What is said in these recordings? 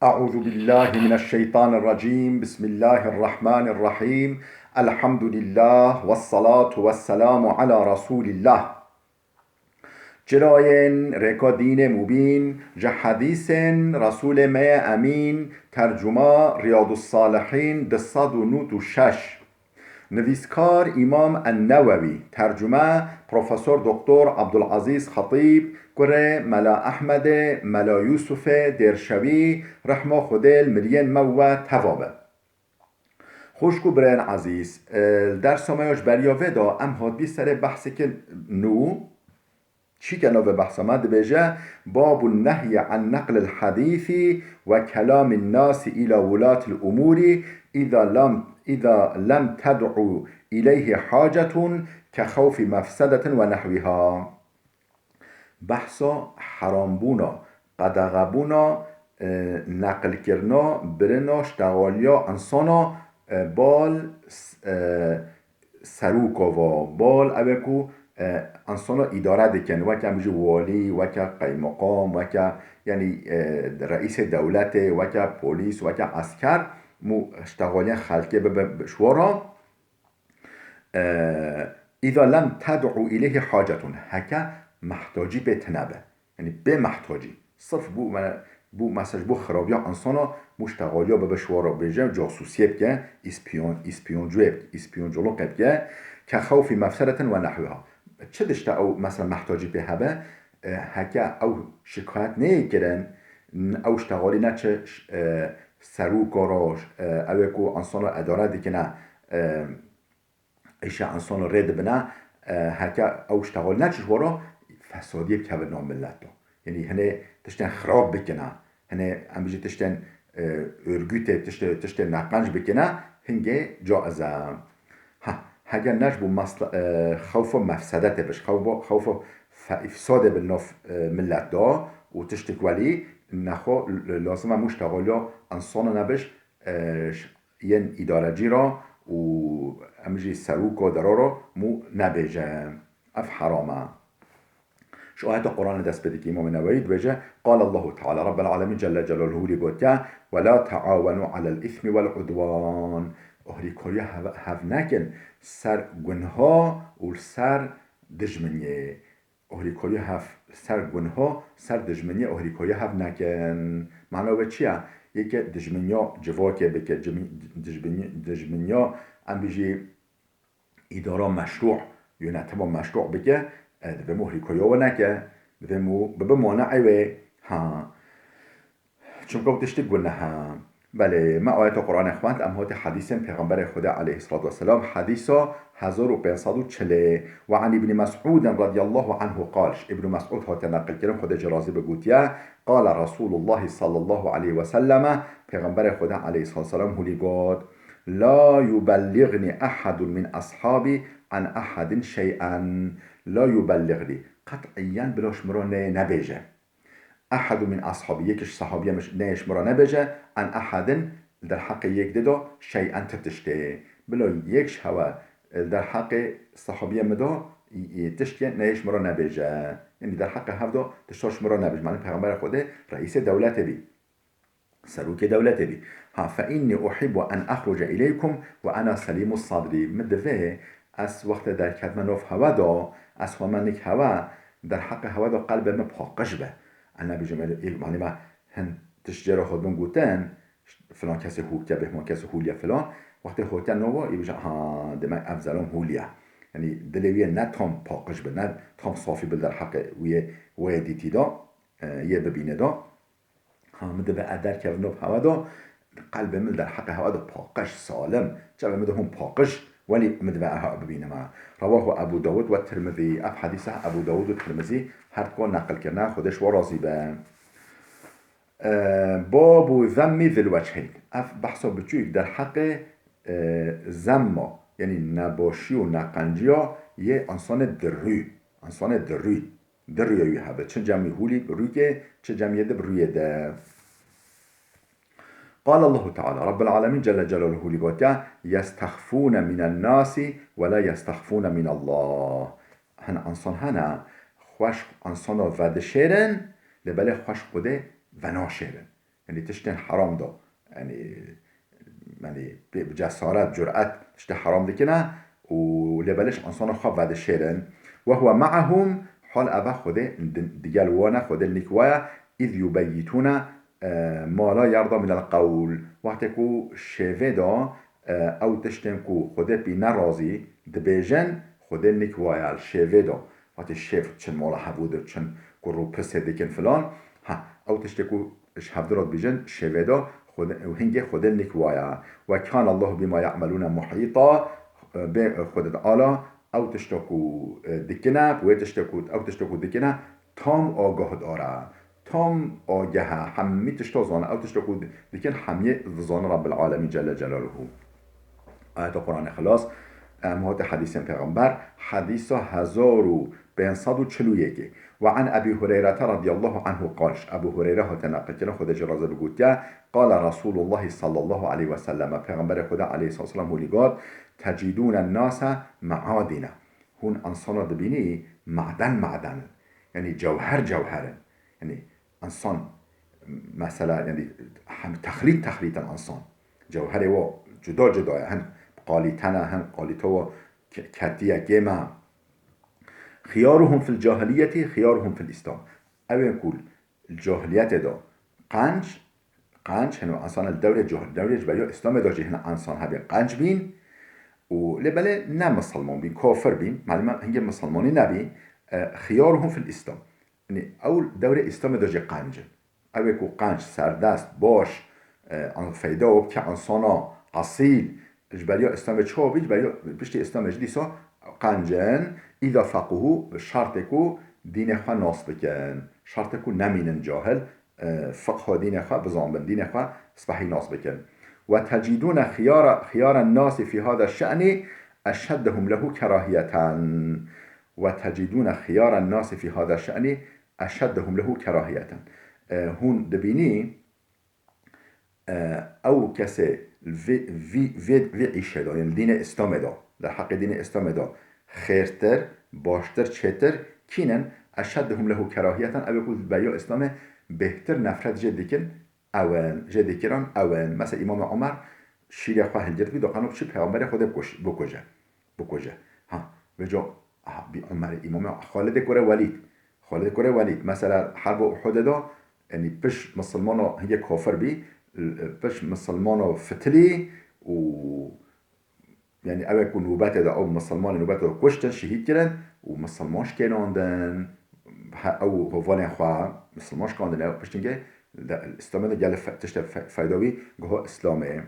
أعوذ بالله من الشيطان الرجيم بسم الله الرحمن الرحيم الحمد لله والصلاة والسلام على رسول الله جراين ركا دين مبين حديث رسول ما أمين ترجمة رياض الصالحين دصد نوت شش نویسکار امام النووی ترجمه پروفسور دکتر عبدالعزیز خطیب گره ملا احمد ملا یوسف درشوی رحمه خودل ملین مو توابه خوشگو برین عزیز در سمایش بریا ودا ام هاد بی سر بحثی که نو چی که نو بحث آمد بجه باب النهی عن نقل الحديث و کلام الناس الى ولاة الامور إذا لم تدعو إليه حاجة كخوف مفسدة ونحوها بحثا حرام بونا قدغبونا نقل کرنا برنا اشتغالیا انسانا بال سروکا و بال اوکو انسانا اداره دکن وکا بجو والی وکا قیمقام وکا یعنی رئیس دولت وکا پولیس وکا عسکر مو اشتغالين خلقه بشورا إذا لم تدعو إليه حاجة هكا محتاجي بتنبه يعني بمحتاجي صرف بو مسج بو خرابيا انسانا مشتغاليا بشورا بجا جاسوسية بكا اسبيون جولو بكا كخوف مفسدة ونحوها چه او مثلا محتاجي بهبه هكا او شكايت نيكرن او اشتغالي نچه سروکاراش اوکو انسان اداره دیکنه ایشه انسان رد بنه هکا او اشتغال نچش وارا فسادی بکه نام ملت دا یعنی هنه تشتن خراب بکنه هنه هم بجی تشتن ارگوت تشتن نقنج بکنه هنگه جائزه هگه نش بو خوف مفسدت بش خوف افساد بالناف ملت دا و تشتک ولی نخوا لازم مشتغالیا انسان نبش ین ادارجی را و امجی سروک و درارا مو نبیجه اف حرامه شو آیت قرآن دست بده که امام نووی بجه قال الله تعالى رب العالمين جل جلاله لگوته ولا تعاونوا على الاثم والعدوان اهری کاریا هف نکن سر گنها و سر دجمنیه اهریکاری هف سر گنها سر دجمنی اهریکاری هف نکن معنا به چیه؟ یکی دجمنیا جواکه بکه دجمنیا ام بیجی اداره مشروع یا نتبا مشروع بکه به مو اهریکاری ها نکه به مانعه و ها چون که دشتی گنه ها بله ما آیت قرآن خواند امهات حدیث پیغمبر خدا علیه الصلاة والسلام حدیثا 1540 و عن ابن مسعود رضی الله عنه قالش ابن مسعود ها تنقل کرم خدا جرازی بگوتیه قال رسول الله صلی الله علیه وسلم پیغمبر خدا علیه الصلاة والسلام هلی گفت لا يبلغني احد من اصحابي عن احد شيئا لا يبلغني قطعيا بلاش مرانه نبیجه احد من اصحابی یکش صحابی نیش مرا نبیجه ان احد در حق یک دیدا شیئا تتشته بلا یکش هوا در حق صحابی مدا تشته نیش مرا نبیجه یعنی در حق هفدا تشتاش مرا نبیجه معنی پیغمبر خوده رئیس دولت بی سروک دولت بی فإني أحب أن أخرج إليكم وأنا سليم الصدر مدفه از وقت در کدمن نوف هوا دا از خوامنک هوا در حق هوا دا قلب ما پاقش به انا بجمله معنی ما هن تشجره خودمون گوتن فلان کسی هوکه بهمان کسی هولیا فلان وقتی هوکه نوا یبجه ها دم افضلم هولیا یعنی دلویه نه تام پاقش به نه تام صافی به در حق وی دیتی دا یه ببینه دا ها مده به ادر که نو هوا دا قلب من در حق هوا دا پاقش سالم چه مده هم پاقش ولی مده به اها ببینه ما رواه ابو داود و ترمذی اف حدیثه ابو داود و ترمذی هر کار نقل کرده خودش و راضی به باب ذم ذی الوجهین اف بحثا بچوی در حق ذم یعنی نباشی و نقنجیا یه انسان دروی هبه چه جمعی هولی روی که چه جمعی ده بروی ده قال الله تعالى رب العالمين جل جلاله لقوته يستخفون من الناس ولا يستخفون من الله هن انسان هنا خوش انسان ودشيرن لبله خوش خوده و ناشرن يعني تشتن حرام دا يعني بجسارت جرأت تشتن حرام دكنا ولبلش انسان خواب بعد الشيرن وهو معهم حال أبا خده ديال وانا خده النكوايا إذ يبيتون ما لا يرضى من القول وقتكو شيفيدا او تشتنكو خده بي نرازي دبيجن خده النكوايا الشيفيدا وقت الشيف تشن مالا حبوده تشن كرو پس ديكن فلان ها او تشتكو شهبدرات بيجن شيفيدا وهنجي خده النكوايا وكان الله بما يعملون محيطا خده آلا او تشتكو دكنا و تشتكو دكنا تام آگاه داره تام آگه همی تشتا زانه او تشتكو دكن همی زانه رب العالمين جل جلاله آيات قرآن خلاص مهات حديث پیغمبر حديث 1541 وعن أبي هريرة رضي الله عنه قال أبو هريرة تناقل خد جرازة بقوتيا قال رسول الله صلى الله عليه وسلم پیغمبر خدا عليه الصلاة والسلام ولقات تجدون الناس معادن هون انسان دبيني معدن يعني جوهر يعني انسان مثلا يعني تخليط الانسان جوهر و جدا هن قاليتنا هن قاليتو كتيا جيما خيارهم في الجاهلية خيارهم في الإسلام أو يقول الجاهلية دا قنج هنو انسان الدولة جباليو إسلام دا جهن انسان هبين قنج بين ولبالي نه مسلمان بين كافر بين معلومة هنگه مسلماني نبين خيارهم في الإسلام يعني أول دولة إسلام دا جه قنج أو يقول قنج سردست باش فايده و که انسانا اصیل جباليو اسلام چوبي جباليو بشتي اسلام جديسا قنجن اذا فقهو شرطكو دين خوا ناس بكن شرطكو نمينن جاهل فقه دين خوا بزانبن دين خوا صبحي ناس بكن وتجدون خيار الناس في هذا الشأن أشدهم له كراهية وتجدون خيار الناس في هذا الشأن أشدهم له كراهية هون دبيني او کسی وی عیشه دا یعنی دین اسلام دا در حق دین اسلام دا خیرتر باشتر چتر کینن اشدهم له کراهیتا او بقول بیا اسلام بهتر نفرت جدیکران اون مثلا امام عمر شیر خواه هلجت بید و قنوب چی پیغمبر خود بکجه ها بجا بی عمر امام خالد کره ولید مثلا حرب احد دا یعنی پش مسلمان هی کافر بی بش مسلمان فتلی و يعني اوه كون نوبات دا او مسلمان نوبات دا کشتن شهید کردن و مسلمانش کناندن او هوان خواه مسلمانش کاندن او پشتنگه اسلامه دا گل تشت فایداوی گوه اسلامه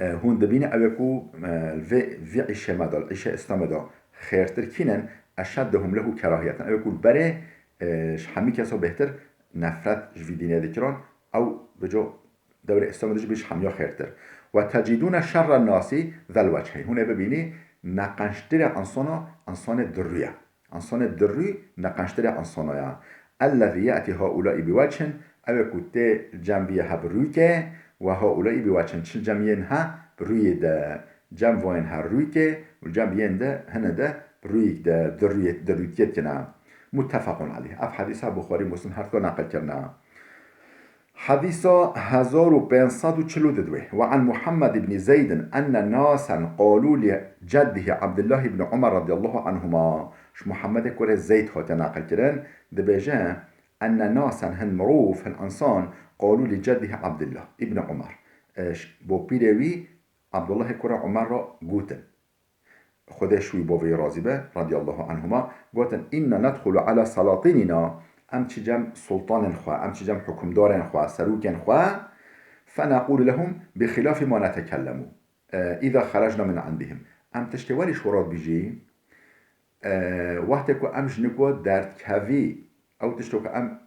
هون دبینه اوه کو وی عیشه مدال عیشه اسلامه دا خیرتر کینن اشدهم له کراهیتن اوه کول بره همی کسا بهتر نفرت جوی دینه دکران او بجو دور اسلام داشت بیش همیا خیرتر و تجدون شر الناس ذا الوجه هونه ببینی نقنشتر انسان دروی نقنشتر انسانایا الذي يأتي هؤلاء بوجه او كنت جنبيه هبروي که و هؤلاء بوجه چل جمعين ها بروي ده جنبوين ها روي که و جنبين ده هنه ده بروي ده درويتيت كنا متفق عليه اف حديث بخاري مسلم هر دو نقل کرنا حديث 1542 وعن محمد بن زيد أن ناسا قالوا لجده عبد الله بن عمر رضي الله عنهما محمد كره زيد هاتنا ناقل كرن دبيجان أن ناسا هن مروف هن أنسان قالوا لجده عبد الله ابن عمر بو بيروي عبد الله كره عمر را قوتن خدشوي بوفي رازبه رضي الله عنهما قوتن إن ندخل على سلاطيننا ام چی جمع سلطان خواه ام چی جمع حکمدار خواه سروکن خواه فنقول لهم بخلاف ما نتكلموا اذا خرجنا من عندهم ام تشتوالي شورات بيجي وقتكو ام جنكو درد كوي او تشتوك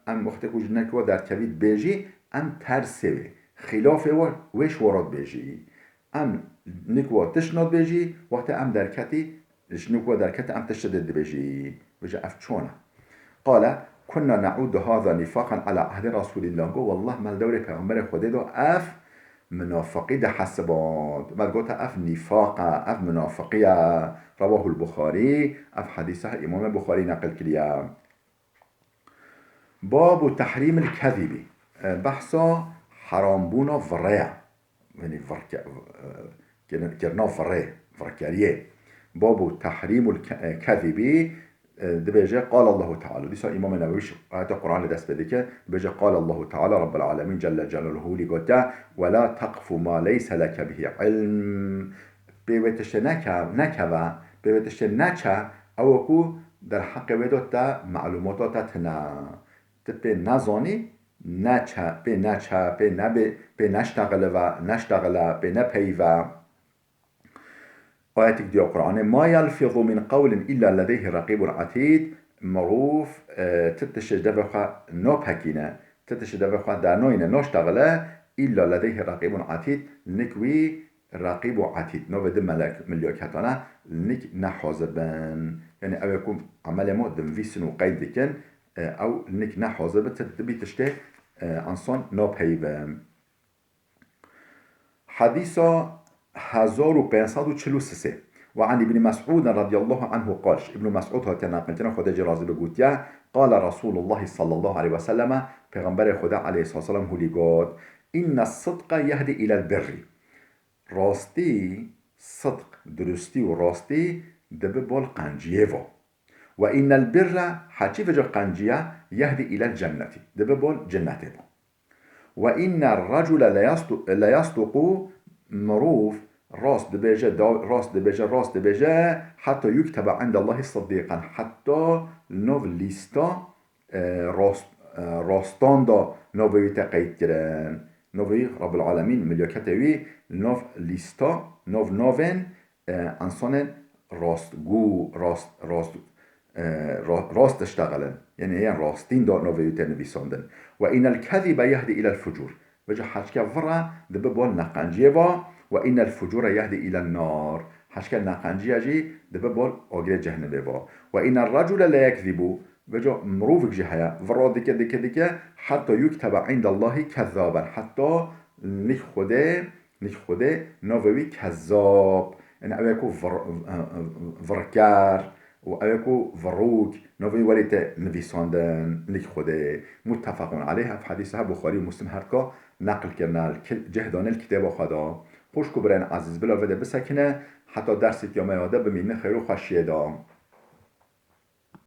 ام وقتكو جنكو درد كوي بيجي ام ترسوي خلاف وش ورات بيجي ام نكو تشناد بيجي وقت ام دركتي جنكو دركتي ام تشتدد بيجي بيجي افچونه قال كنا نعود هذا نفاقا على عهد رسول الله قال والله ما الدوري پیغمبر خدا دو اف منافقی ده حسبات ما قلت اف نفاقا اف منافقية رواه البخاري اف حديثه امام بخاري نقل كليا باب تحريم الكذب بحثا حرام بونا وریا یعنی کرنا وره ورکریه بابو تحریم الكذبی دبیجه قال الله تعالى دیسا امام نوویش آیت قرآن دست بده که بيجه قال الله تعالى رب العالمين جل جلاله لقوته ولا تقف ما ليس لك به علم بيوتش نكوا بيوتش نچه او کو در حق ودوت معلوماتات تنا تبه نزانی نچه به نچه به نشتغل و نشتغل به نپی و آیت دیگه قرآن ما یلفظ من قول الا لديه رقیب عتید معروف تتش دفخه نپکینه تتش دفخه در نوینه نشتغله الا لديه رقیب عتید نکوی رقیب و عتید نو ده ملیاکتانه نک نحاضبن یعنی او یکم عمل ما دنویسن و قید دکن او نک نحاضبه تدبی تشته انسان نپیوه حديثا 1543 وعن ابن مسعود رضي الله عنه قال ابن مسعود هاتنا ناقلتنا خدا جرازي بقوتيا قال رسول الله صلى الله عليه وسلم پیغمبر خدا عليه الصلاة والسلام هولي قال إن الصدق يهدي إلى البر راستي صدق درستي وراستي دب بول قنجيفو وإن البر حتى فجر قنجية يهدي إلى الجنة دب بول جنته وإن الرجل لا يصدق معروف راست دبيجة حتى يكتب عند الله صديقا حتى نوف ليستا راستان دا نوفي تقيد كرن نوفي رب العالمين ملياكتوي نوف ليستا نوف نوفن انسان راست اشتغلن يعني هي راستين دا نوفي تنبيساندن وإن الكذب يهدي إلى الفجور بجا حشكا فرا دببول نقنجيوا وإن الفجور يهدي إلى النار حشكا نقنجيا جي دببول أجر جهنم وإن الرجل لا يكذب بجا مروفك جهيا فرا دكا حتى يكتب عند الله كذابا حتى نخده نووي كذاب إن أبيكو فركار و اوکو وروک نوی ولیت نویساندن لیک خوده متفقون علیه اف حدیثه بخاری و مسلم هر که نقل کرنال جهدان الكتاب خدا خوش کو برین عزیز بلا وده بسکنه حتی درسی که ما یاده بمینه خیر و خوشیه دام